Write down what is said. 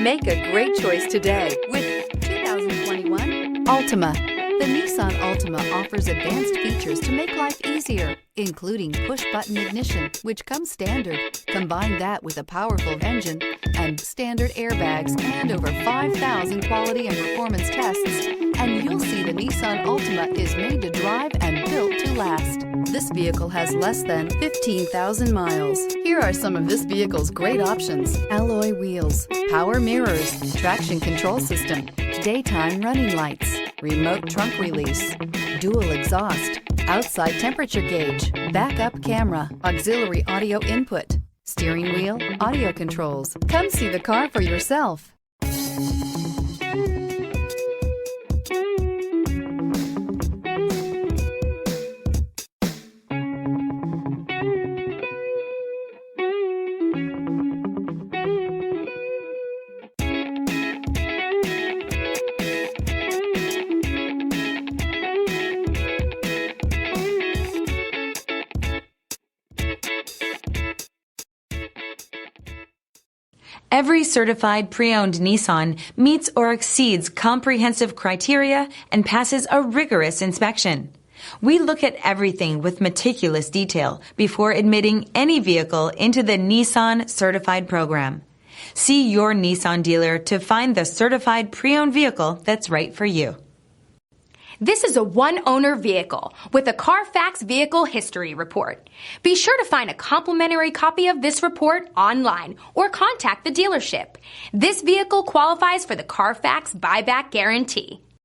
Make a great choice today with 2021 Altima. The Nissan Altima offers advanced features to make life easier, including push-button ignition, which comes standard. Combine that with a powerful engine and standard airbags and over 5,000 quality and performance tests, and you'll see the Nissan Altima is made to drive and built to last. This vehicle has less than 15,000 miles. Here are some of this vehicle's great options: alloy wheels, power mirrors, traction control system, daytime running lights, remote trunk release, dual exhaust, outside temperature gauge, backup camera, auxiliary audio input, steering wheel audio controls. Come see the car for yourself. Every certified pre-owned Nissan meets or exceeds comprehensive criteria and passes a rigorous inspection. We look at everything with meticulous detail before admitting any vehicle into the Nissan Certified Program. See your Nissan dealer to find the certified pre-owned vehicle that's right for you. This is a one-owner vehicle with a Carfax Vehicle History Report. Be sure to find a complimentary copy of this report online or contact the dealership. This vehicle qualifies for the Carfax Buyback Guarantee.